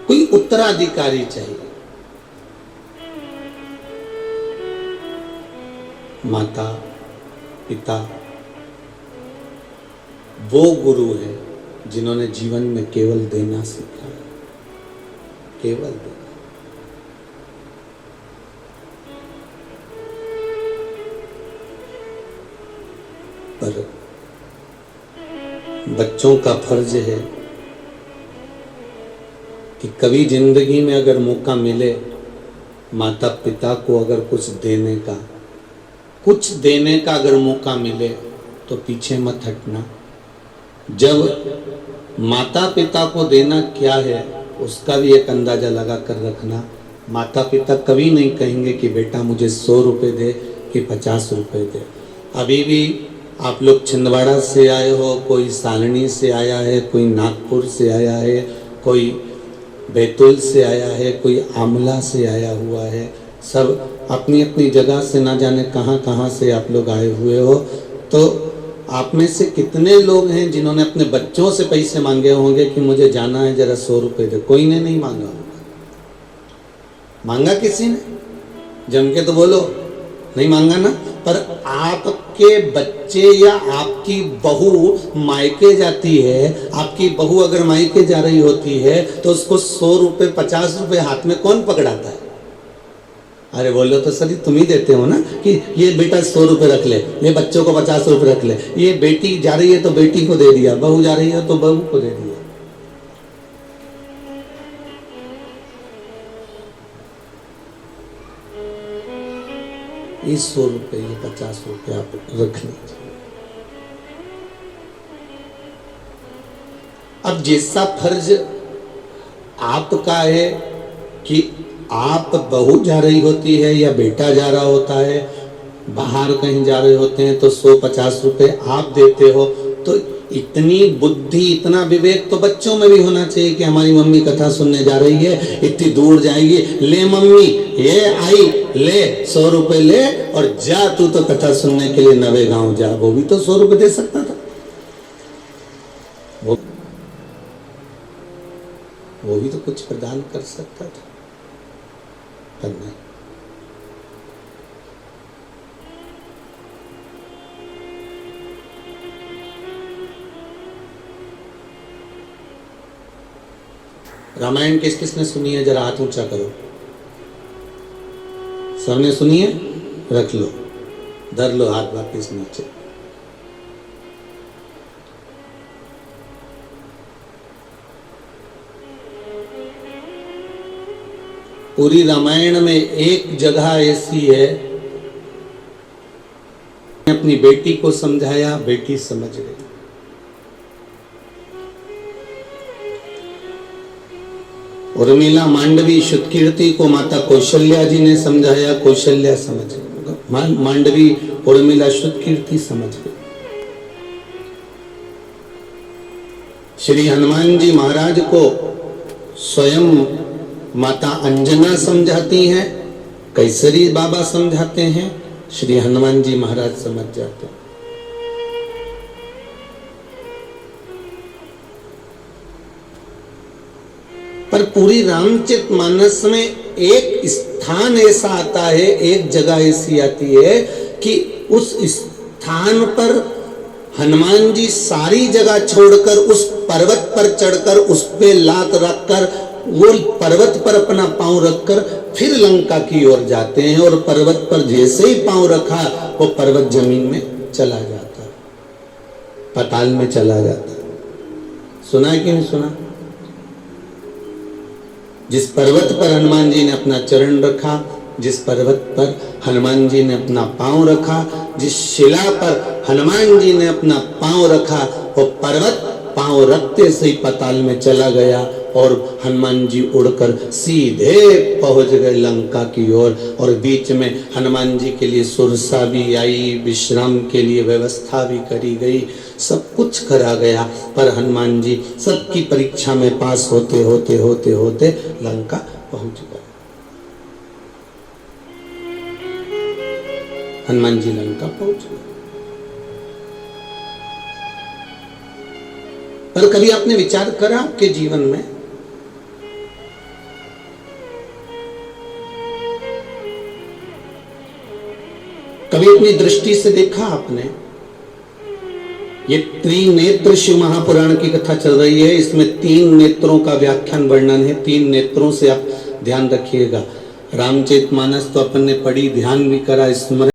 कोई उत्तराधिकारी चाहिए। माता पिता वो गुरु है जिन्होंने जीवन में केवल देना सीखा, केवल देना। पर बच्चों का फर्ज है कि कभी जिंदगी में अगर मौका मिले माता पिता को अगर कुछ देने का अगर मौका मिले तो पीछे मत हटना। जब माता पिता को देना क्या है उसका भी एक अंदाजा लगा कर रखना। माता पिता कभी नहीं कहेंगे कि बेटा मुझे 100 रुपये दे कि 50 रुपये दे। अभी भी आप लोग छिंदवाड़ा से आए हो, कोई सालनी से आया है, कोई नागपुर से आया है, कोई बैतूल से आया है, कोई आमला से आया हुआ है। सब अपनी अपनी जगह से ना जाने कहाँ कहाँ से आप लोग आए हुए हो। तो आप में से कितने लोग हैं जिन्होंने अपने बच्चों से पैसे मांगे होंगे कि मुझे जाना है जरा 100 रुपये दे? कोई ने नहीं मांगा होगा। मांगा किसी ने? जम के तो बोलो, नहीं मांगा ना। पर आपके बच्चे या आपकी बहू मायके जाती है, आपकी बहू अगर मायके जा रही होती है तो उसको 100 रुपये 50 रुपये हाथ में कौन पकड़ाता है? अरे बोलो तो सही, तुम ही देते हो ना कि ये बेटा 100 रुपये रख ले, ये बच्चों को 50 रुपये रख ले, ये बेटी जा रही है तो बेटी को दे दिया, बहू जा रही है तो बहू को दे दिया। ये 100 रुपये ये 50 रुपये आप रख लीजिए। अब जैसा फर्ज आपका है कि आप बहू जा रही होती है या बेटा जा रहा होता है, बाहर कहीं जा रहे होते हैं तो 150 रुपये आप देते हो, तो इतनी बुद्धि इतना विवेक तो बच्चों में भी होना चाहिए कि हमारी मम्मी कथा सुनने जा रही है, इतनी दूर जाएगी, ले मम्मी ये आई, ले 100 रुपये ले और जा तू तो कथा सुनने के लिए नवे गांव जा। वो भी तो 100 रुपये दे सकता था, वो भी तो कुछ प्रदान कर सकता था, पर नहीं। रामायण किस किसने सुनी है? जरा हाथ ऊंचा करो। सबने सुनी है? रख लो, धर लो हाथ वापिस नीचे। पूरी रामायण में एक जगह ऐसी है, अपनी बेटी को समझाया, बेटी समझ गई। उर्मिला मांडवी शुद्धकीर्ति को माता कौशल्या जी ने समझाया, कौशल्या समझ गई। मांडवी उर्मिला शुद्धकीर्ति समझ गई। श्री हनुमान जी महाराज को स्वयं माता अंजना समझाती हैं, कैसरी बाबा समझाते हैं, श्री हनुमान जी महाराज समझ जाते हैं। पर पूरी रामचरितमानस में एक स्थान ऐसा आता है, एक जगह ऐसी आती है कि उस स्थान पर हनुमान जी सारी जगह छोड़कर उस पर्वत पर चढ़कर उस पे लात रखकर वो पर्वत पर अपना पांव रखकर फिर लंका की ओर जाते हैं, और पर्वत पर जैसे ही पांव रखा वो पर्वत जमीन में चला जाता, पाताल में चला जाता। सुना है कि नहीं सुना? जिस पर्वत पर हनुमान जी ने अपना चरण रखा, जिस पर्वत पर हनुमान जी ने अपना पांव रखा, जिस शिला पर हनुमान जी ने अपना पांव रखा, वो पर्वत पांव रखते से ही पाताल में चला गया और हनुमान जी उड़कर सीधे पहुंच गए लंका की ओर। और बीच में हनुमान जी के लिए सुरसा भी आई, विश्राम के लिए व्यवस्था भी करी गई, सब कुछ करा गया। पर हनुमान जी सबकी परीक्षा में पास होते होते होते होते लंका पहुंच गए। हनुमान जी लंका पहुंच गए। पर कभी आपने विचार करा आपके जीवन में कभी अपनी दृष्टि से देखा आपने? ये त्रिनेत्र शिव महापुराण की कथा चल रही है, इसमें 3 नेत्रों का व्याख्यान वर्णन है। 3 नेत्रों से आप ध्यान रखिएगा। रामचरितमानस तो अपन ने पढ़ी, ध्यान भी करा, स्मरण